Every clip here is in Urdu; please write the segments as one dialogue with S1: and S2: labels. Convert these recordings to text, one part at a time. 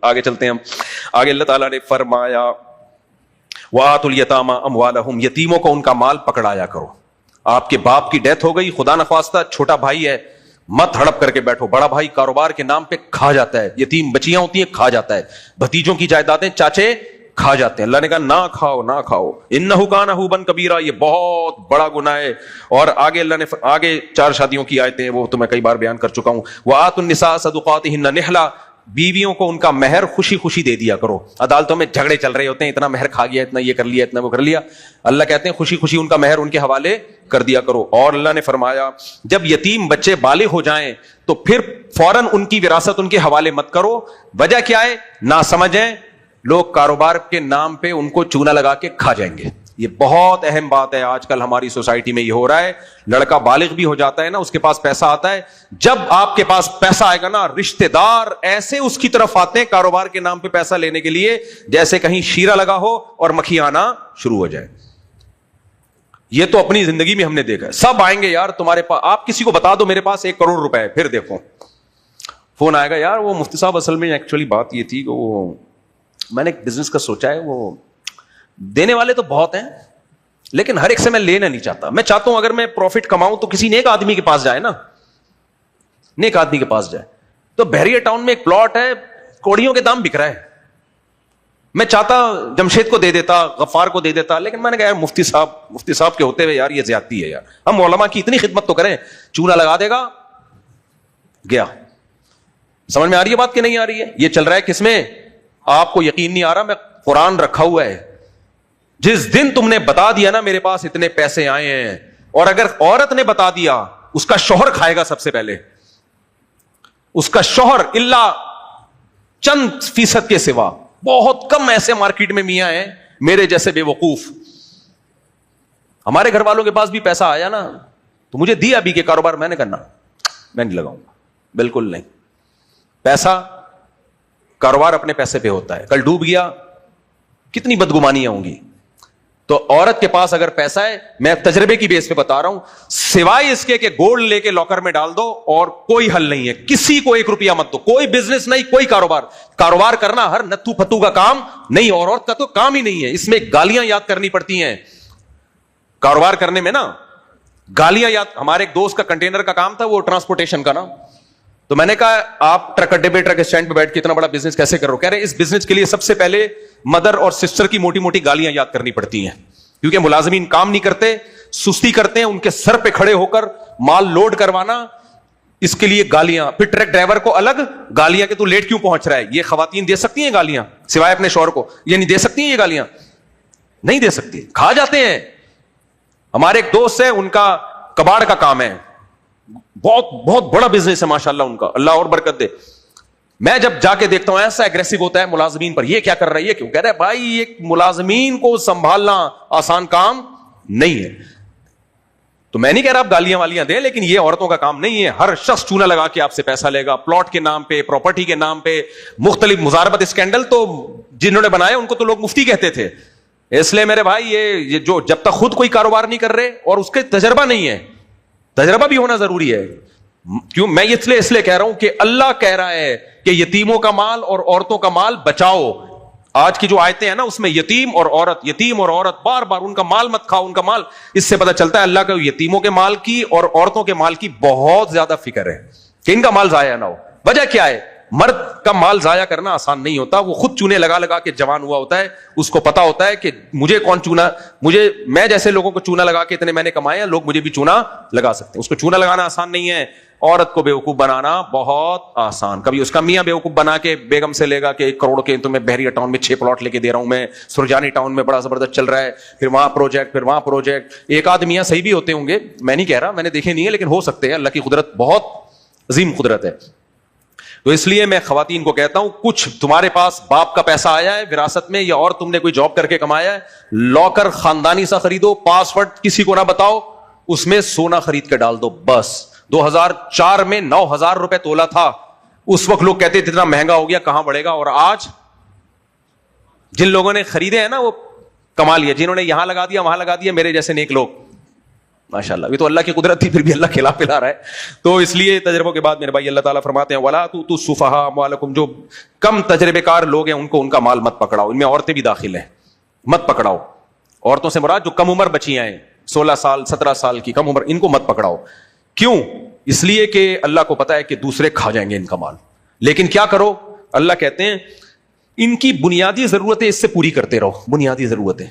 S1: آگے چلتے ہیں ہم. آگے اللہ تعالیٰ نے فرمایا وَآتُوا الْيَتَامَىٰ أَمْوَالَهُمْ, یتیموں کو ان کا مال پکڑایا کرو. آپ کے باپ کی ڈیتھ ہو گئی, خدا نخواستہ چھوٹا بھائی ہے, مت ہڑپ کر کے بیٹھو. بڑا بھائی کاروبار کے نام پہ کھا جاتا ہے, یتیم بچیاں ہوتی ہیں کھا جاتا ہے, بھتیجوں کی جائیدادیں چاچے کھا جاتے ہیں. اللہ نے کہا نہ کھاؤ نہ کھاؤ, انہ کان حوبا کبیرہ, یہ بہت بڑا گناہ ہے. اور آگے اللہ نے آگے 4 شادیوں کی آیتیں ہیں, وہ تو میں کئی بار بیان کر چکا ہوں. وآتوا النساء صدقاتهن نحلا, بیویوں کو ان کا مہر خوشی خوشی دے دیا کرو. عدالتوں میں جھگڑے چل رہے ہوتے ہیں, اتنا مہر کھا گیا, اتنا یہ کر لیا, اتنا وہ کر لیا. اللہ کہتے ہیں خوشی خوشی ان کا مہر ان کے حوالے کر دیا کرو. اور اللہ نے فرمایا جب یتیم بچے بالغ ہو جائیں تو پھر فوراً ان کی وراثت ان کے حوالے مت کرو. وجہ کیا ہے؟ نہ سمجھیں, لوگ کاروبار کے نام پہ ان کو چونا لگا کے کھا جائیں گے. یہ بہت اہم بات ہے, آج کل ہماری سوسائٹی میں یہ ہو رہا ہے. لڑکا بالغ بھی ہو جاتا ہے نا, اس کے پاس پیسہ آتا ہے, جب آپ کے پاس پیسہ آئے گا نا, رشتہ دار ایسے اس کی طرف آتے ہیں کاروبار کے نام پہ پیسہ لینے کے لیے جیسے کہیں شیرہ لگا ہو اور مکھی آنا شروع ہو جائے. یہ تو اپنی زندگی میں ہم نے دیکھا ہے. سب آئیں گے یار تمہارے پاس, آپ کسی کو بتا دو میرے پاس 1 کروڑ روپے ہے, پھر دیکھو فون آئے گا, یار وہ مفتی صاحب اصل میں ایکچولی بات یہ تھی کہ وہ میں نے ایک بزنس کا سوچا ہے, وہ دینے والے تو بہت ہیں لیکن ہر ایک سے میں لینا نہیں چاہتا. میں چاہتا ہوں اگر میں پروفٹ کماؤں تو کسی نیک آدمی کے پاس جائے نا, نیک آدمی کے پاس جائے. تو بحریہ ٹاؤن میں ایک پلاٹ ہے, کوڑیوں کے دام بک رہا ہے. میں چاہتا جمشید کو دے دیتا, غفار کو دے دیتا, لیکن میں نے کہا یار مفتی صاحب کے ہوتے ہوئے یار یہ زیادتی ہے یار, ہم علماء کی اتنی خدمت تو کریں. چونا لگا دے گا, گیا. سمجھ میں آ رہی ہے بات کہ نہیں آ رہی ہے؟ یہ چل رہا ہے کس میں؟ آپ کو یقین نہیں آ رہا, میں قرآن رکھا ہوا ہے. جس دن تم نے بتا دیا نا میرے پاس اتنے پیسے آئے ہیں, اور اگر عورت نے بتا دیا, اس کا شوہر کھائے گا سب سے پہلے, اس کا شوہر الا چند فیصد کے سوا. بہت کم ایسے مارکیٹ میں میاں ہیں میرے جیسے بے وقوف. ہمارے گھر والوں کے پاس بھی پیسہ آیا نا تو مجھے دیا ابھی کے کاروبار, میں نے کرنا, میں نہیں لگاؤں گا, بالکل نہیں. پیسہ کاروبار اپنے پیسے پہ ہوتا ہے, کل ڈوب گیا کتنی بدگمانیاں ہوں گی. تو عورت کے پاس اگر پیسہ ہے, میں تجربے کی بیس پہ بتا رہا ہوں, سوائے اس کے کہ گولڈ لے کے لاکر میں ڈال دو, اور کوئی حل نہیں ہے. کسی کو 1 روپیہ مت دو, کوئی بزنس نہیں, کوئی کاروبار کرنا ہر نتھو پھتو کا کام نہیں, اور عورت کا تو کام ہی نہیں ہے. اس میں گالیاں یاد کرنی پڑتی ہیں کاروبار کرنے میں نا, گالیاں یاد. ہمارے ایک دوست کا کنٹینر کا کام تھا, وہ ٹرانسپورٹیشن کا نا, تو میں نے کہا آپ ٹرک اڈے پہ ٹرک اسٹینڈ پہ بیٹھ کے اتنا بڑا بزنس کیسے کر رہے ہو؟ کہہ رہے اس بزنس کے لیے سب سے پہلے مدر اور سسٹر کی موٹی موٹی گالیاں یاد کرنی پڑتی ہیں, کیونکہ ملازمین کام نہیں کرتے, سستی کرتے ہیں. ان کے سر پہ کھڑے ہو کر مال لوڈ کروانا, اس کے لیے گالیاں. پھر ٹرک ڈرائیور کو الگ گالیاں کہ تو لیٹ کیوں پہنچ رہا ہے. یہ خواتین دے سکتی ہیں گالیاں سوائے اپنے شوہر کو؟ یہ نہیں دے سکتی ہیں, یہ گالیاں نہیں دے سکتی, کھا جاتے ہیں. ہمارے ایک دوست ہے, ان کا کباڑ کا کام ہے, بہت بڑا بزنس ہے ماشاءاللہ ان کا, اللہ اور برکت دے. میں جب جا کے دیکھتا ہوں ایسا ایگریسو ہوتا ہے ملازمین پر, یہ کیا کر رہا ہے, یہ کیوں کہہ رہا ہے. بھائی ایک ملازمین کو سنبھالنا آسان کام نہیں ہے. تو میں نہیں کہہ رہا آپ گالیاں والیاں دیں, لیکن یہ عورتوں کا کام نہیں ہے. ہر شخص چونا لگا کے آپ سے پیسہ لے گا, پلاٹ کے نام پہ, پراپرٹی کے نام پہ, مختلف مزاربت اسکینڈل. تو جنہوں نے بنائے ان کو تو لوگ مفتی کہتے تھے. اس لیے میرے بھائی یہ جو جب تک خود کوئی کاروبار نہیں کر رہے اور اس کے تجربہ نہیں ہے, تجربہ بھی ہونا ضروری ہے. کیوں میں اس لیے کہہ رہا ہوں کہ اللہ کہہ رہا ہے کہ یتیموں کا مال اور عورتوں کا مال بچاؤ. آج کی جو آیتیں ہیں نا اس میں یتیم اور عورت بار بار ان کا مال مت کھاؤ, ان کا مال. اس سے پتہ چلتا ہے اللہ کا یتیموں کے مال کی اور عورتوں کے مال کی بہت زیادہ فکر ہے کہ ان کا مال ضائع نہ ہو. وجہ کیا ہے؟ مرد کا مال ضائع کرنا آسان نہیں ہوتا, وہ خود چونے لگا لگا کے جوان ہوا ہوتا ہے, اس کو پتا ہوتا ہے کہ مجھے کون چونا, میں جیسے لوگوں کو چونا لگا کے اتنے میں نے کمائے ہیں, لوگ مجھے بھی چونا لگا سکتے ہیں. اس کو چونا لگانا آسان نہیں ہے, عورت کو بیوقوف بنانا بہت آسان. کبھی اس کا میاں بیوقوف بنا کے بیگم سے لے گا کہ 1 کروڑ کے تمہیں بحریہ ٹاؤن میں 6 پلاٹ لے کے دے رہا ہوں میں, سرجانی ٹاؤن میں بڑا زبردست چل رہا ہے, پھر وہاں پروجیکٹ. ایک آدھ میاں صحیح بھی ہوتے ہوں گے, میں نہیں کہہ رہا, میں نے دیکھے نہیں ہے, لیکن ہو سکتے ہیں. اللہ کی قدرت بہت عظیم قدرت ہے. تو اس لیے میں خواتین کو کہتا ہوں, کچھ تمہارے پاس باپ کا پیسہ آیا ہے وراثت میں, یا اور تم نے کوئی جاب کر کے کمایا ہے, لاکر خاندانی سا خریدو, پاسورڈ کسی کو نہ بتاؤ, اس میں سونا خرید کے ڈال دو بس. 2004 میں 9,000 روپے تولا تھا, اس وقت لوگ کہتے تھے اتنا مہنگا ہو گیا کہاں بڑھے گا, اور آج جن لوگوں نے خریدے ہیں نا وہ کما لیا, جنہوں نے یہاں لگا دیا وہاں لگا دیا, میرے جیسے نیک لوگ ماشاءاللہ, یہ تو اللہ کی قدرت تھی, پھر بھی اللہ کھلا پلا رہا ہے. تو اس لیے تجربوں کے بعد میرے بھائی اللہ تعالیٰ فرماتے ہیں وَلَا تُؤْتُوا السُّفَهَاءَ أَمْوَالَكُمْ, جو کم تجربے کار لوگ ہیں ان کو ان کا مال مت پکڑاؤ. ان میں عورتیں بھی داخل ہیں, مت پکڑاؤ. عورتوں سے مراد جو کم عمر بچیاں ہیں, 16 سال 17 سال کی کم عمر, ان کو مت پکڑاؤ. کیوں؟ اس لیے کہ اللہ کو پتا ہے کہ دوسرے کھا جائیں گے ان کا مال. لیکن کیا کرو, اللہ کہتے ہیں ان کی بنیادی ضرورتیں اس سے پوری کرتے رہو, بنیادی ضرورتیں,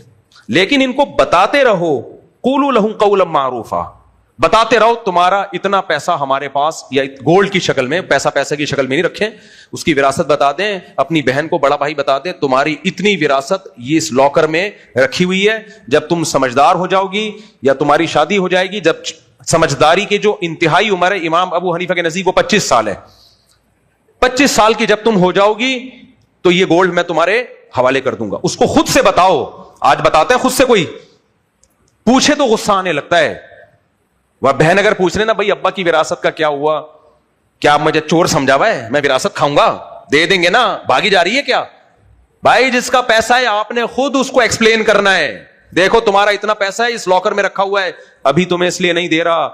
S1: لیکن ان کو بتاتے رہو قولوا لهم قولا معروفا, بتاتے رہو تمہارا اتنا پیسہ ہمارے پاس, یا گولڈ کی شکل میں, پیسہ کی شکل میں نہیں رکھیں, اس کی وراثت بتا دیں. اپنی بہن کو بڑا بھائی بتا دیں تمہاری اتنی وراثت یہ اس لاکر میں رکھی ہوئی ہے, جب تم سمجھدار ہو جاؤ گی یا تمہاری شادی ہو جائے گی, جب سمجھداری کے جو انتہائی عمر ہے امام ابو حنیفہ کے نزدیک وہ 25 سال ہے, 25 سال کی جب تم ہو جاؤ گی تو یہ گولڈ میں تمہارے حوالے کر دوں گا. اس کو خود سے بتاؤ. آج بتاتا ہے خود سے, کوئی پوچھے تو غصہ آنے لگتا ہے. وہ بہن اگر پوچھ رہے نا بھائی ابا کی وراثت کا کیا ہوا, کیا آپ مجھے چور سمجھا ہوا ہے, میں وراثت کھاؤں گا, دے دیں گے نا, بھاگی جا رہی ہے کیا؟ بھائی جس کا پیسہ ہے آپ نے خود اس کو ایکسپلین کرنا ہے. دیکھو تمہارا اتنا پیسہ ہے اس لاکر میں رکھا ہوا ہے, ابھی تمہیں اس لیے نہیں دے رہا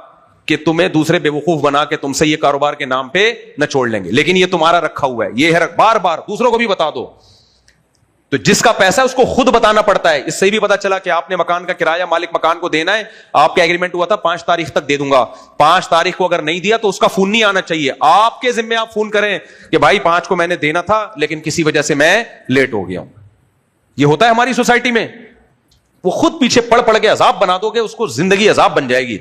S1: کہ تمہیں دوسرے بیوقوف بنا کے تم سے یہ کاروبار کے نام پہ نہ چھوڑ لیں گے, لیکن یہ تمہارا رکھا ہوا ہے, یہ ہے, بار بار دوسروں کو بھی بتا دو. تو جس کا پیسہ ہے اس کو خود بتانا پڑتا ہے. اس سے بھی پتا چلا کہ آپ نے مکان کا کرایہ مالک مکان کو دینا ہے, آپ کا ایگریمنٹ ہوا تھا 5 تاریخ تک دے دوں گا, 5 تاریخ کو اگر نہیں دیا تو اس کا فون نہیں آنا چاہیے. آپ کے ذمہ آپ فون کریں کہ بھائی 5 کو میں نے دینا تھا لیکن کسی وجہ سے میں لیٹ ہو گیا ہوں. یہ ہوتا ہے ہماری سوسائٹی میں. وہ خود پیچھے پڑ کے عذاب بنا دو گے, اس کو زندگی عذاب بن جائے گی.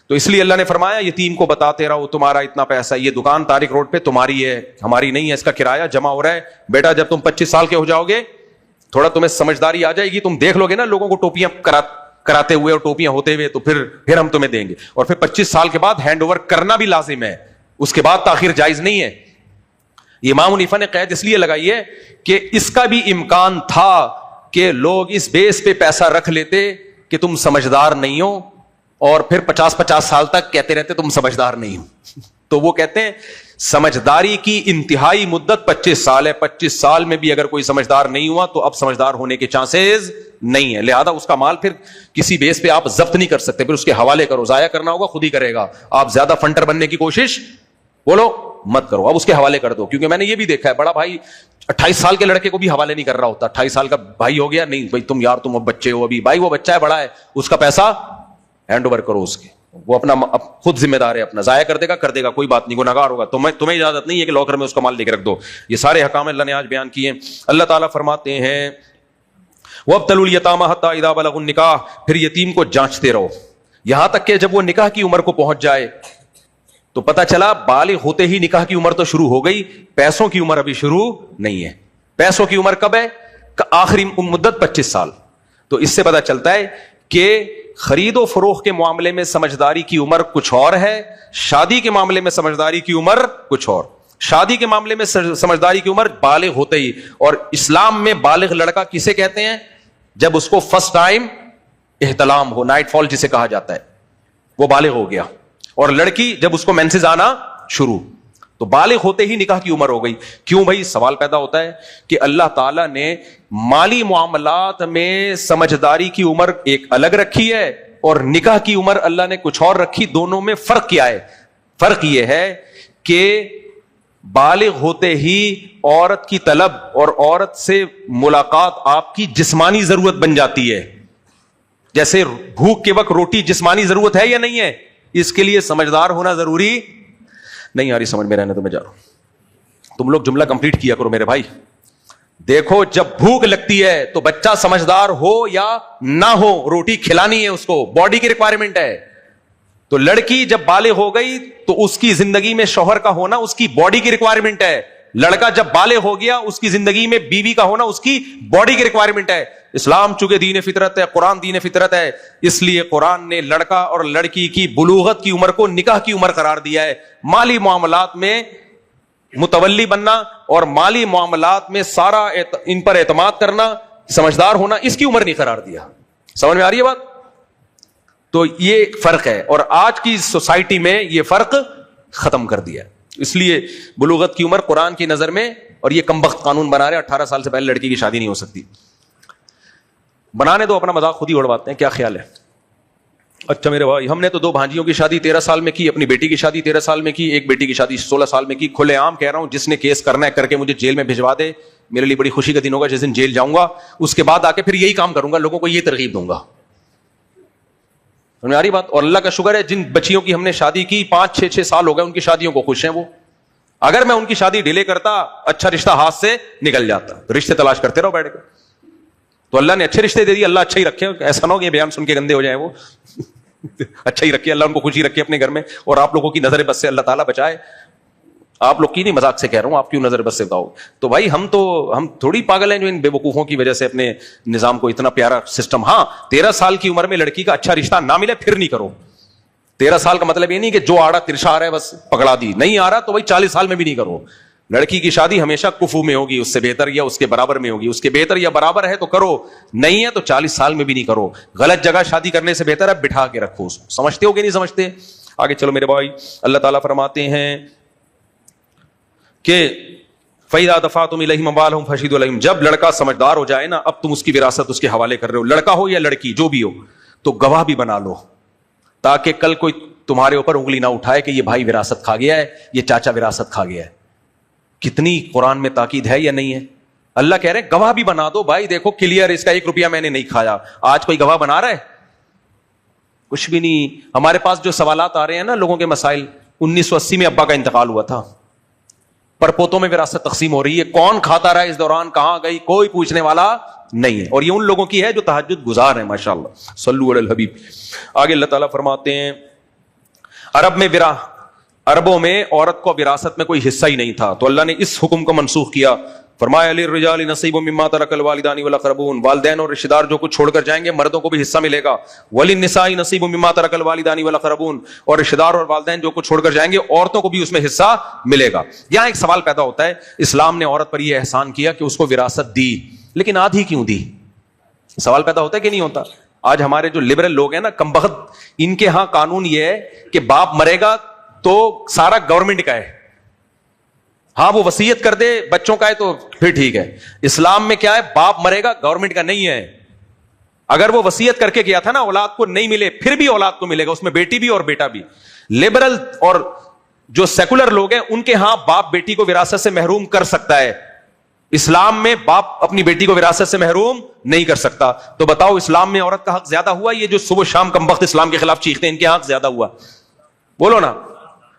S1: تو اس لیے اللہ نے فرمایا یتیم کو بتاتے رہو تمہارا اتنا پیسہ, یہ دکان طارق روڈ پہ تمہاری ہے, ہماری نہیں ہے, اس کا کرایہ جمع ہو رہا ہے. بیٹا جب تم 25 سال کے ہو جاؤ گے تھوڑا تمہیں سمجھداری آ جائے گی, تم دیکھ لو گے نا لوگوں کو ٹوپیاں کراتے ہوئے اور ٹوپیاں ہوتے ہوئے, تو پھر ہم تمہیں دیں گے. اور پھر 25 سال کے بعد ہینڈ اوور کرنا بھی لازم ہے, اس کے بعد تاخیر جائز نہیں ہے. یہ امام حنیفہ نے قید اس لیے لگائی ہے کہ اس کا بھی امکان تھا کہ لوگ اس بیس پہ پیسہ رکھ لیتے کہ تم سمجھدار نہیں ہو, اور پھر 50 سال تک کہتے رہتے تم سمجھدار نہیں ہو. تو وہ کہتے ہیں سمجھداری کی انتہائی مدت 25 سال ہے, 25 سال میں بھی اگر کوئی سمجھدار نہیں ہوا تو اب سمجھدار ہونے کے چانسز نہیں ہے. لہذا اس کا مال پھر کسی بیس پہ آپ ضبط نہیں کر سکتے, پھر اس کے حوالے کرو, ضائع کرنا ہوگا خود ہی کرے گا. آپ زیادہ فنٹر بننے کی کوشش بولو مت کرو, اب اس کے حوالے کر دو. کیونکہ میں نے یہ بھی دیکھا ہے بڑا بھائی 28 سال کے لڑکے کو بھی حوالے نہیں کر رہا ہوتا. 28 سال کا بھائی ہو گیا, نہیں بھائی تم یار تم اب بچے ہو ابھی, بھائی وہ بچہ ہے بڑا ہے, اس کا پیسہ ہینڈ اوور کرو اس کے, وہ اپنا خود ذمہ دار ہے, اپنا ضائع کر دے گا کوئی بات نہیں, گنہگار ہوگا, تمہیں اجازت نہیں ہے کہ لاکر میں اس کا مال لے کے رکھ دو. یہ سارے احکام اللہ نے آج بیان کیے. اللہ تعالیٰ فرماتے ہیں وَابْتَلُوا الْيَتَامَىٰ حَتَّىٰ إِذَا بَلَغُوا النِّكَاحَ, پھر یتیم کو جانچتے رہو یہاں تک کہ جب وہ نکاح کی عمر کو پہنچ جائے. تو پتہ چلا بالغ ہوتے ہی نکاح کی عمر تو شروع ہو گئی, پیسوں کی عمر ابھی شروع نہیں ہے. پیسوں کی عمر کب ہے؟ آخری مدت 25 سال. تو اس سے پتہ چلتا ہے کہ خرید و فروخت کے معاملے میں سمجھداری کی عمر کچھ اور ہے, شادی کے معاملے میں سمجھداری کی عمر کچھ اور. شادی کے معاملے میں سمجھداری کی عمر بالغ ہوتے ہی, اور اسلام میں بالغ لڑکا کسے کہتے ہیں؟ جب اس کو فرسٹ ٹائم احتلام ہو, نائٹ فال جسے کہا جاتا ہے, وہ بالغ ہو گیا. اور لڑکی جب اس کو مینسز آنا شروع, تو بالغ ہوتے ہی نکاح کی عمر ہو گئی. کیوں بھائی؟ سوال پیدا ہوتا ہے کہ اللہ تعالیٰ نے مالی معاملات میں سمجھداری کی عمر ایک الگ رکھی ہے اور نکاح کی عمر اللہ نے کچھ اور رکھی. دونوں میں فرق کیا ہے؟ فرق یہ ہے کہ بالغ ہوتے ہی عورت کی طلب اور عورت سے ملاقات آپ کی جسمانی ضرورت بن جاتی ہے. جیسے بھوک کے وقت روٹی جسمانی ضرورت ہے یا نہیں ہے؟ اس کے لیے سمجھدار ہونا ضروری نہیں. آ رہی سمجھ میں رہنے تو میں جا رہا ہوں, تم لوگ جملہ کنپلیٹ کیا کرو میرے بھائی. دیکھو جب بھوک لگتی ہے تو بچہ سمجھدار ہو یا نہ ہو روٹی کھلانی ہے, اس کو باڈی کی ریکوائرمنٹ ہے. تو لڑکی جب بالغ ہو گئی تو اس کی زندگی میں شوہر کا ہونا اس کی باڈی کی ریکوائرمنٹ ہے. لڑکا جب بالغ ہو گیا اس کی زندگی میں بیوی کا ہونا اس کی باڈی کی ریکوائرمنٹ ہے. اسلام چونکہ دین فطرت ہے, قرآن دین فطرت ہے, اس لیے قرآن نے لڑکا اور لڑکی کی بلوغت کی عمر کو نکاح کی عمر قرار دیا ہے. مالی معاملات میں متولی بننا اور مالی معاملات میں سارا ان پر اعتماد کرنا, سمجھدار ہونا, اس کی عمر نہیں قرار دیا. سمجھ میں آ رہی ہے بات؟ تو یہ ایک فرق ہے, اور آج کی سوسائٹی میں یہ فرق ختم کر دیا. اس لیے بلوغت کی عمر قرآن کی نظر میں, اور یہ کمبخت قانون بنا رہے 18 سال سے پہلے لڑکی کی شادی نہیں ہو سکتی. بنانے دو, اپنا مذاق خود ہی اڑواتے ہیں. کیا خیال ہے؟ اچھا میرے بھائی، ہم نے تو 2 بھانجیوں کی شادی 13 سال میں کی، اپنی بیٹی کی شادی 13 سال میں کی، ایک بیٹی کی شادی 16 سال میں کی. کھلے عام کہہ رہا ہوں، جس نے کیس کرنا ہے کر کے مجھے جیل میں بھجوا دے، میرے لیے بڑی خوشی کا دن ہوگا جس دن جیل جاؤں گا. اس کے بعد آ کے پھر یہی کام کروں گا، لوگوں کو یہ ترغیب دوں گا. سمجھ آ رہی بات؟ اور اللہ کا شکر ہے جن بچیوں کی ہم نے شادی کی 5-6 سال ہو گئے، ان کی شادیوں کو خوش ہیں وہ. اگر میں ان کی شادی ڈیلے کرتا، اچھا رشتہ ہاتھ سے نکل جاتا. رشتے تلاش کرتے رہو بیٹھ کے. تو اللہ نے اچھے رشتے دے دیے، اللہ اچھا ہی رکھے. ایسا نہ ہو کہ یہ بیان سن کے گندے ہو جائیں وہ. اچھا ہی رکھے اللہ، ان کو خوشی رکھے اپنے گھر میں، اور آپ لوگوں کی نظر بد سے اللہ تعالیٰ بچائے. آپ لوگ کی نہیں، مذاق سے کہہ رہا ہوں، آپ کیوں نظر بد سے بتاؤ. تو بھائی ہم تھوڑی پاگل ہیں جو ان بے وقوفوں کی وجہ سے اپنے نظام کو اتنا پیارا سسٹم. ہاں 13 سال کی عمر میں لڑکی کا اچھا رشتہ نہ ملے پھر نہیں کرو. 13 سال کا مطلب یہ نہیں کہ جو آڑا ترشا آ رہا ہے بس پکڑا دی، نہیں آ رہا تو بھائی 40 سال میں بھی نہیں کرو. لڑکی کی شادی ہمیشہ کفو میں ہوگی، اس سے بہتر یا اس کے برابر میں ہوگی. اس کے بہتر یا برابر ہے تو کرو، نہیں ہے تو 40 سال میں بھی نہیں کرو. غلط جگہ شادی کرنے سے بہتر ہے بٹھا کے رکھو اس کو. سمجھتے ہو کہ نہیں سمجھتے؟ آگے چلو میرے بھائی. اللہ تعالیٰ فرماتے ہیں کہ فَإِذَا دَفَعْتُمْ إِلَيْهِمْ أَمْوَالَهُمْ فَشْهِدُوا عَلَيْهِمْ. جب لڑکا سمجھدار ہو جائے نا، اب تم اس کی وراثت اس کے حوالے کر رہے ہو، لڑکا ہو یا لڑکی جو بھی ہو، تو گواہ بھی بنا لو، تاکہ کل کوئی تمہارے اوپر انگلی نہ اٹھائے کہ یہ بھائی وراثت کھا گیا ہے، یہ چاچا وراثت کھا گیا ہے. کتنی قرآن میں تاکید ہے یا نہیں ہے؟ اللہ کہہ رہے ہیں گواہ بھی بنا دو. بھائی دیکھو کلیئر، اس کا 1 روپیہ میں نے نہیں کھایا. آج کوئی گواہ بنا رہا ہے؟ کچھ بھی نہیں. ہمارے پاس جو سوالات آ رہے ہیں نا لوگوں کے مسائل، 1980 میں ابا کا انتقال ہوا تھا، پرپوتوں میں وراثت تقسیم ہو رہی ہے، کون کھاتا رہا اس دوران، کہاں گئی، کوئی پوچھنے والا نہیں ہے. اور یہ ان لوگوں کی ہے جو تہجد گزار ہیں. ماشاءاللہ صلو علی الحبیب. آگے اللہ تعالیٰ فرماتے ہیں عربوں میں عورت کو وراثت میں کوئی حصہ ہی نہیں تھا، تو اللہ نے اس حکم کو منسوخ کیا. فرمایا للرجال نصیب مما ترک الوالدان والاقربون. والدین اور رشتہ دار جو کچھ چھوڑ کر جائیں گے مردوں کو بھی حصہ ملے گا. وللنساء نصیب مما ترک الوالدان والاقربون. اور رشتہ دار اور والدین جو کچھ چھوڑ کر جائیں گے عورتوں کو بھی اس میں حصہ ملے گا. یہاں ایک سوال پیدا ہوتا ہے، اسلام نے عورت پر یہ احسان کیا کہ اس کو وراثت دی، لیکن آدھی کیوں دی؟ سوال پیدا ہوتا ہے کہ نہیں ہوتا؟ آج ہمارے جو لبرل لوگ ہیں نا کمبخت، ان کے ہاں قانون یہ ہے کہ باپ مرے گا تو سارا گورنمنٹ کا ہے. ہاں وہ وصیت کر دے بچوں کا ہے تو پھر ٹھیک ہے. اسلام میں کیا ہے؟ باپ مرے گا گورنمنٹ کا نہیں ہے. اگر وہ وصیت کر کے گیا تھا نا اولاد کو نہیں ملے، پھر بھی اولاد کو ملے گا، اس میں بیٹی بھی اور بیٹا بھی. لبرل اور جو سیکولر لوگ ہیں ان کے ہاں باپ بیٹی کو وراثت سے محروم کر سکتا ہے. اسلام میں باپ اپنی بیٹی کو وراثت سے محروم نہیں کر سکتا. تو بتاؤ اسلام میں عورت کا حق زیادہ ہوا؟ یہ جو صبح شام کمبخت اسلام کے خلاف چیختے ہیں ان کے حق زیادہ ہوا؟ بولو نا.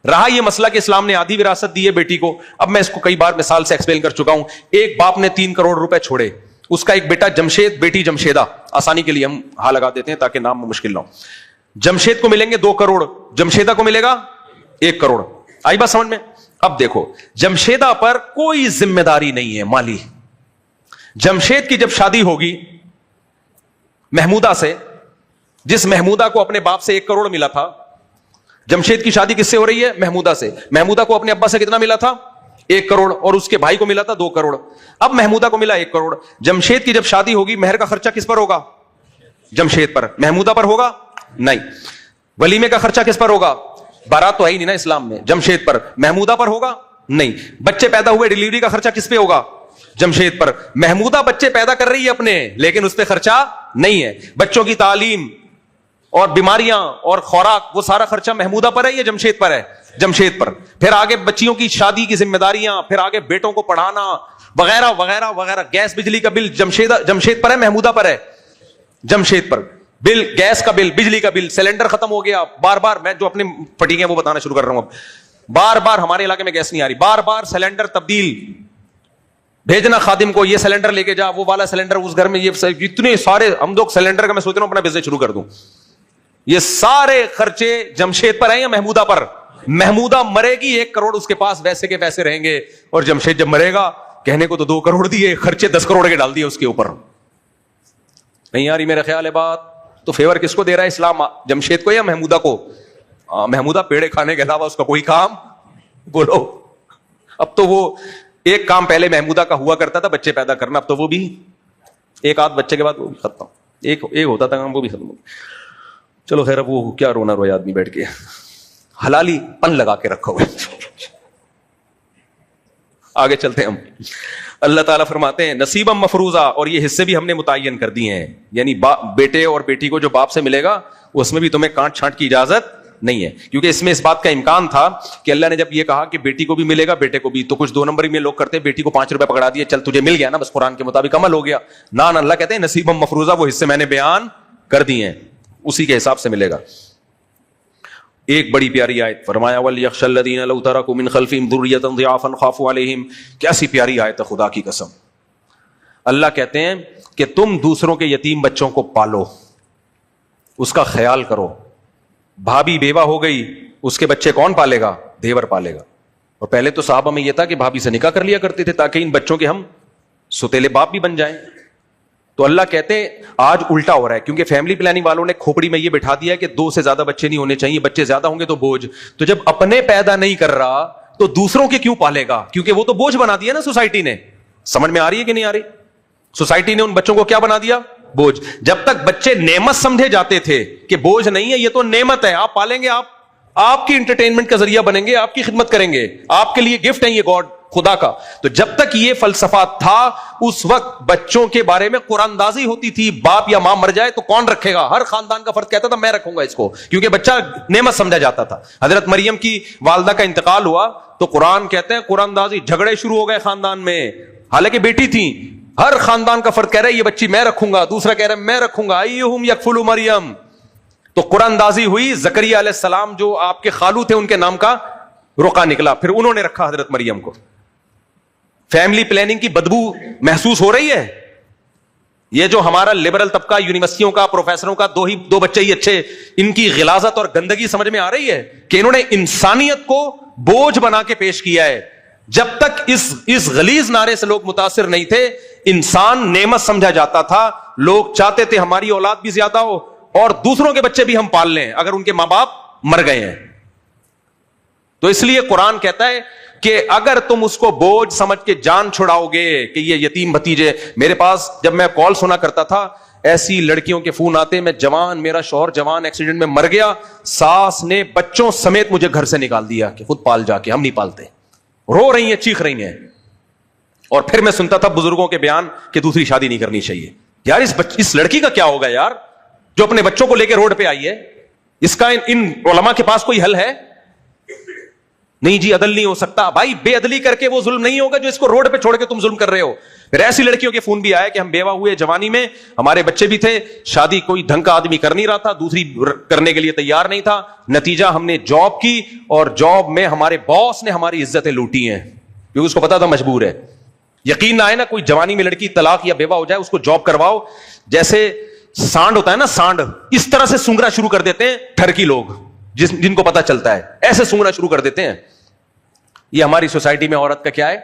S1: رہا یہ مسئلہ کہ اسلام نے آدھی وراثت دی ہے بیٹی کو. اب میں اس کو کئی بار مثال سے ایکسپلین کر چکا ہوں. ایک باپ نے 3 کروڑ روپے چھوڑے، اس کا ایک بیٹا جمشید، بیٹی جمشیدہ، آسانی کے لیے ہم ہاں لگا دیتے ہیں تاکہ نام میں مشکل نہ ہو. جمشید کو ملیں گے 2 کروڑ، جمشیدہ کو ملے گا 1 کروڑ. آئی بات سمجھ میں؟ اب دیکھو جمشیدہ پر کوئی ذمہ داری نہیں ہے مالی. جمشید کی جب شادی ہوگی محمودہ سے، جس محمودہ کو اپنے باپ سے 1 کروڑ ملا تھا، جمشید کی شادی کس سے ہو رہی ہے؟ محمودہ سے. محمودہ کو اپنے ابا سے کتنا ملا تھا؟ 1 کروڑ، اور اس کے بھائی کو ملا تھا 2 کروڑ. اب محمودہ کو ملا 1 کروڑ. جمشید کی جب شادی ہوگی مہر کا خرچہ کس پر ہوگا؟ جمشید پر. محمودہ پر ہوگا؟ نہیں. ولیمے کا خرچہ کس پر ہوگا؟ بارات تو ہے ہی نہیں نا اسلام میں. جمشید پر. محمودہ پر ہوگا؟ نہیں. بچے پیدا ہوئے ڈیلیوری کا خرچہ کس پہ ہوگا؟ جمشید پر. محمودہ بچے پیدا کر رہی ہے اپنے، لیکن اس پہ خرچہ نہیں ہے. بچوں کی تعلیم اور بیماریاں اور خوراک وہ سارا خرچہ محمودہ پر ہے یا جمشید پر ہے؟ جمشید پر. پھر آگے بچیوں کی شادی کی ذمہ داریاں، پھر آگے بیٹوں کو پڑھانا وغیرہ وغیرہ وغیرہ. گیس بجلی کا بل جمشید پر ہے محمودہ پر ہے؟ جمشید پر. بل، گیس کا بل، بجلی کا بل، سلنڈر ختم ہو گیا، بار بار میں جو اپنے پٹی ہیں وہ بتانا شروع کر رہا ہوں. اب بار بار ہمارے علاقے میں گیس نہیں آ رہی، بار بار سلنڈر تبدیل بھیجنا خادم کو، یہ سلنڈر لے کے جا، وہ والا سلنڈر اس گھر میں، یہ اتنے سارے ہم لوگ سلنڈر کا میں سوچ رہا ہوں اپنا بزنس شروع کر دوں. یہ سارے خرچے جمشید پر ہیں یا محمودہ پر؟ محمودہ مرے گی 1 کروڑ اس کے پاس ویسے کے ویسے رہیں گے، اور جمشید جب مرے گا کہنے کو تو 2 کروڑ دیے، خرچے 10 کروڑ کے ڈال دیے اس کے اوپر. نہیں آ رہی میرا خیال ہے بات؟ تو فیور کس کو دے رہا ہے اسلام؟ جمشید کو یا محمودہ کو؟ محمودہ پیڑے کھانے کے علاوہ اس کا کوئی کام بولو. اب تو وہ ایک کام پہلے محمودہ کا ہوا کرتا تھا بچے پیدا کرنا، اب تو وہ بھی 1 آدھ بچے کے بعد وہ بھی ختم. ایک ہوتا تھا وہ بھی ختم. چلو خیر، اب وہ کیا رونا رویا آدمی بیٹھ کے، حلالی پن لگا کے رکھا ہوا. آگے چلتے ہیں ہم. اللہ تعالیٰ فرماتے ہیں نصیبا مفروضہ، اور یہ حصے بھی ہم نے متعین کر دیے ہیں. یعنی بیٹے اور بیٹی کو جو باپ سے ملے گا اس میں بھی تمہیں کانٹ چھانٹ کی اجازت نہیں ہے, کیونکہ اس میں اس بات کا امکان تھا کہ اللہ نے جب یہ کہا کہ بیٹی کو بھی ملے گا بیٹے کو بھی, تو کچھ 2 نمبری میں لوگ کرتے ہیں, بیٹی کو 5 روپے پکڑا دیے, چل تجھے مل گیا نا, بس قرآن کے مطابق عمل ہو گیا. نہ اللہ کہتے ہیں نصیبا مفروضہ, وہ حصے میں نے بیان کر دیے ہیں, اسی کے حساب سے ملے گا. ایک بڑی پیاری آیت فرمایا وَلْيَخْشَ الَّذِينَ لَوْ تَرَكُوا مِنْ خَلْفِهِمْ ذُرِّيَّةً ضِعَافًا خَافُوا عَلَيْهِمْ. کیسی پیاری آیت ہے, خدا کی قسم. اللہ کہتے ہیں کہ تم دوسروں کے یتیم بچوں کو پالو, اس کا خیال کرو. بھابھی بیوہ ہو گئی, اس کے بچے کون پالے گا؟ دیور پالے گا. اور پہلے تو صحابہ میں یہ تھا کہ بھابھی سے نکاح کر لیا کرتے تھے تاکہ ان بچوں کے ہم ستیلے باپ بھی بن جائیں. تو اللہ کہتے ہیں آج الٹا ہو رہا ہے, کیونکہ فیملی پلاننگ والوں نے کھوپڑی میں یہ بٹھا دیا ہے کہ 2 سے زیادہ بچے نہیں ہونے چاہیے, بچے زیادہ ہوں گے تو بوجھ. تو جب اپنے پیدا نہیں کر رہا تو دوسروں کے کیوں پالے گا؟ کیونکہ وہ تو بوجھ بنا دیا نا سوسائٹی نے. سمجھ میں آ رہی ہے کہ نہیں آ رہی؟ سوسائٹی نے ان بچوں کو کیا بنا دیا؟ بوجھ. جب تک بچے نعمت سمجھے جاتے تھے کہ بوجھ نہیں ہے, یہ تو نعمت ہے, آپ پالیں گے, آپ کی انٹرٹینمنٹ کا ذریعہ بنیں گے, آپ کی خدمت کریں گے, آپ کے لیے گفٹ ہے یہ گاڈ خدا کا. تو جب تک یہ فلسفہ تھا اس وقت بچوں کے بارے میں قرآن اندازی ہوتی تھی. باپ یا ماں مر جائے تو کون رکھے گا؟ ہر خاندان کا فرد کہتا تھا میں رکھوں گا اس کو, کیونکہ بچہ نعمت سمجھا جاتا تھا. حضرت مریم کی والدہ کا انتقال ہوا تو قرآن کہتے ہیں قرآن اندازی جھگڑے شروع ہو گئے خاندان میں, حالانکہ بیٹی تھی. ہر خاندان کا فرد کہہ رہا ہے یہ بچی میں رکھوں گا, دوسرا کہہ رہا ہے میں رکھوں گا. ایہم یکفل مریم. تو قرآن اندازی ہوئی, زکریا علیہ السلام جو آپ کے خالو تھے ان کے نام کا رقعہ نکلا, پھر انہوں نے رکھا حضرت مریم کو. فیملی پلاننگ کی بدبو محسوس ہو رہی ہے. یہ جو ہمارا لبرل طبقہ یونیورسٹیوں کا پروفیسروں کا 2 بچے ہی اچھے, ان کی غلاظت اور گندگی سمجھ میں آ رہی ہے کہ انہوں نے انسانیت کو بوجھ بنا کے پیش کیا ہے. جب تک اس غلیظ نعرے سے لوگ متاثر نہیں تھے, انسان نعمت سمجھا جاتا تھا. لوگ چاہتے تھے ہماری اولاد بھی زیادہ ہو اور دوسروں کے بچے بھی ہم پال لیں اگر ان کے ماں باپ مر گئے ہیں. تو اس لیے قرآن کہتا ہے کہ اگر تم اس کو بوجھ سمجھ کے جان چھڑاؤ گے کہ یہ یتیم بھتیجے. میرے پاس جب میں کال سنا کرتا تھا ایسی لڑکیوں کے فون آتے, میں جوان, میرا شوہر جوان ایکسیڈنٹ میں مر گیا, ساس نے بچوں سمیت مجھے گھر سے نکال دیا کہ خود پال جا کے, ہم نہیں پالتے. رو رہی ہیں, چیخ رہی ہیں. اور پھر میں سنتا تھا بزرگوں کے بیان کہ دوسری شادی نہیں کرنی چاہیے. یار اس لڑکی کا کیا ہوگا یار جو اپنے بچوں کو لے کے روڈ پہ آئی ہے؟ اس کا ان علماء کے پاس کوئی حل ہے؟ نہیں جی, عدل نہیں ہو سکتا. بھائی بے عدلی کر کے وہ ظلم نہیں ہوگا جو اس کو روڈ پہ چھوڑ کے تم ظلم کر رہے ہو. پھر ایسی لڑکیوں کے فون بھی آئے کہ ہم بیوہ ہوئے جوانی میں, ہمارے بچے بھی تھے, شادی کوئی ڈھنگ کا آدمی کر نہیں رہا تھا, دوسری کرنے کے لیے تیار نہیں تھا. نتیجہ ہم نے جاب کی اور جاب میں ہمارے باس نے ہماری عزتیں لوٹی ہیں کیونکہ اس کو پتا تھا مجبور ہے. یقین نہ آئے نا, کوئی جوانی میں لڑکی طلاق یا بیوہ ہو جائے, اس کو جاب کرواؤ, جیسے سانڈ ہوتا ہے نا سانڈ, اس طرح سے سونگنا شروع کر دیتے ہیں ٹھرکی لوگ جن کو پتا چلتا ہے, ایسے سونگنا شروع کر دیتے ہیں. یہ ہماری سوسائٹی میں عورت کا کیا ہے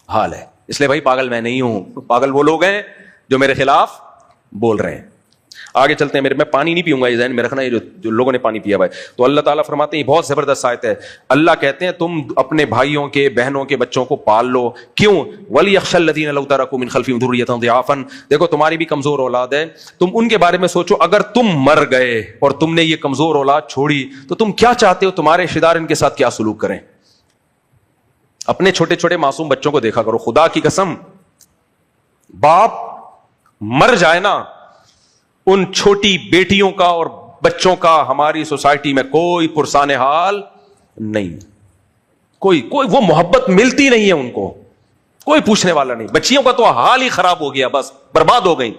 S1: حال ہے. اس لیے بھائی پاگل میں نہیں ہوں, پاگل وہ لوگ ہیں جو میرے خلاف بول رہے ہیں. آگے چلتے ہیں. میں پانی نہیں پیوں گا, یہ ذہن میں رکھنا, یہ جو لوگوں نے پانی پیا بھائی. تو اللہ تعالیٰ فرماتے ہیں, یہ بہت زبردست آیت ہے. اللہ کہتے ہیں تم اپنے بھائیوں کے بہنوں کے بچوں کو پال لو. کیوں؟ وَلْيَخْشَ الَّذِينَ لَوْ تَرَكُوا مِنْ خَلْفِهِمْ ذُرِّيَّةً ضِعَافًا. دیکھو تمہاری بھی کمزور اولاد ہے, تم ان کے بارے میں سوچو. اگر تم مر گئے اور تم نے یہ کمزور اولاد چھوڑی تو تم کیا چاہتے ہو تمہارے رشتہ دار ان کے ساتھ کیا سلوک کریں؟ اپنے چھوٹے چھوٹے معصوم بچوں کو دیکھا کرو. خدا کی قسم, باپ مر جائے نا, ان چھوٹی بیٹیوں کا اور بچوں کا ہماری سوسائٹی میں کوئی پرسان حال نہیں. کوئی وہ محبت ملتی نہیں ہے ان کو, کوئی پوچھنے والا نہیں. بچیوں کا تو حال ہی خراب ہو گیا, بس برباد ہو گئی.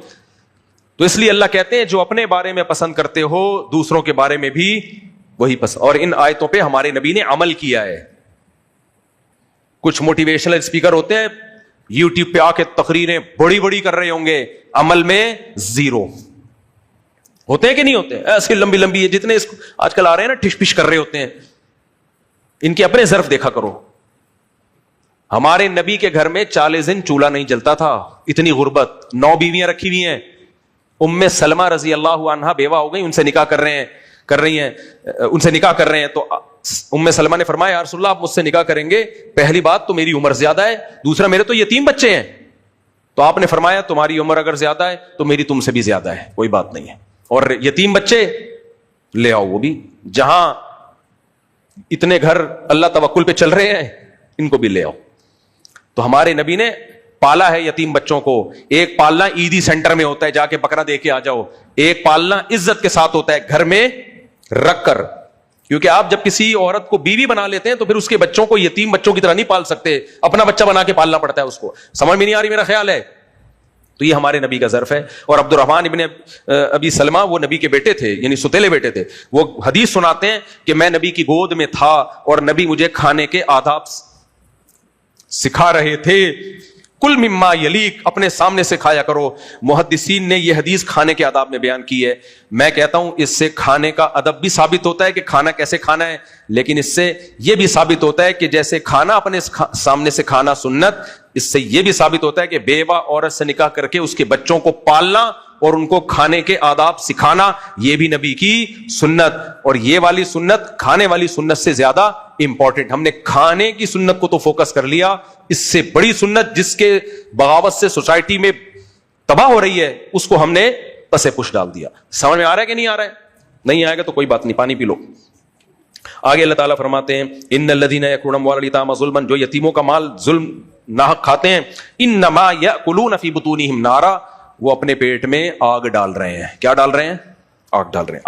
S1: تو اس لیے اللہ کہتے ہیں جو اپنے بارے میں پسند کرتے ہو دوسروں کے بارے میں بھی وہی پسند. اور ان آیتوں پہ ہمارے نبی نے عمل کیا ہے. کچھ موٹیویشنل اسپیکر ہوتے ہیں یوٹیوب پہ آ کے تقریریں بڑی بڑی کر رہے ہوں گے, عمل میں زیرو. ہوتے ہیں کہ نہیں ہوتے؟ ایسی لمبی لمبی جتنے آج کل آ رہے ہیں نا ٹش پش کر رہے ہوتے ہیں. ان کے اپنے ظرف دیکھا کرو. ہمارے نبی کے گھر میں 40 دن چولہا نہیں جلتا تھا, اتنی غربت. 9 بیویاں رکھی ہوئی ہیں. ام سلمہ رضی اللہ عنہا بیوہ ہو گئی, ان سے نکاح کر رہی ہیں. تو ام سلمہ نے فرمایا یا رسول اللہ آپ مجھ سے نکاح کریں گے, پہلی بات تو میری عمر زیادہ ہے, دوسرا میرے تو یتیم بچے ہیں. تو آپ نے فرمایا تمہاری عمر اگر زیادہ ہے تو میری تم سے بھی زیادہ ہے, کوئی بات نہیں ہے, اور یتیم بچے لے آؤ. وہ بھی جہاں اتنے گھر اللہ توکل پہ چل رہے ہیں ان کو بھی لے آؤ. تو ہمارے نبی نے پالا ہے یتیم بچوں کو. ایک پالنا عیدی سینٹر میں ہوتا ہے, جا کے بکرا دے کے آ جاؤ. ایک پالنا عزت کے ساتھ ہوتا ہے, گھر میں رکھ کر. کیونکہ آپ جب کسی عورت کو بیوی بنا لیتے ہیں تو پھر اس کے بچوں کو یتیم بچوں کی طرح نہیں پال سکتے, اپنا بچہ بنا کے پالنا پڑتا ہے اس کو. سمجھ میں نہیں آ رہی میرا خیال ہے؟ تو یہ ہمارے نبی کا ظرف ہے. اور عبد الرحمن ابن ابی سلمہ وہ نبی کے بیٹے تھے, یعنی ستیلے بیٹے تھے. وہ حدیث سناتے ہیں کہ میں نبی کی گود میں تھا اور نبی مجھے کھانے کے آداب سکھا رہے تھے. کل مما یلیک, اپنے سامنے سے کھایا کرو. محدثین نے یہ حدیث کھانے کے آداب میں بیان کی ہے. میں کہتا ہوں اس سے کھانے کا ادب بھی ثابت ہوتا ہے کہ کھانا کیسے کھانا ہے, لیکن اس سے یہ بھی ثابت ہوتا ہے کہ جیسے کھانا اپنے سامنے سے کھانا سنت, اس سے یہ بھی ثابت ہوتا ہے کہ بیوہ عورت سے نکاح کر کے اس کے بچوں کو پالنا اور ان کو کھانے کے آداب سکھانا یہ بھی نبی کی سنت. اور یہ والی سنت کھانے والی سنت سے زیادہ امپورٹنٹ. ہم نے کھانے کی سنت کو تو فوکس کر لیا, اس سے بڑی سنت جس کے بغاوت سے سوسائٹی میں تباہ ہو رہی ہے اس کو ہم نے پسے پش ڈال دیا. سمجھ میں آ رہا ہے کہ نہیں آ رہا ہے؟ نہیں آئے گا تو کوئی بات نہیں, پانی پی لو. آگے اللہ تعالیٰ فرماتے ہیں ان الذین یأکلون اموال الیتامی ظلما, جو یتیموں کا مال ظلم ناحق کھاتے ہیں, انما یأکلون فی بطونہم نارا, وہ اپنے پیٹ میں آگ ڈال رہے ہیں. کیا ڈال رہے ہیں؟ آگ ڈال رہے ہیں.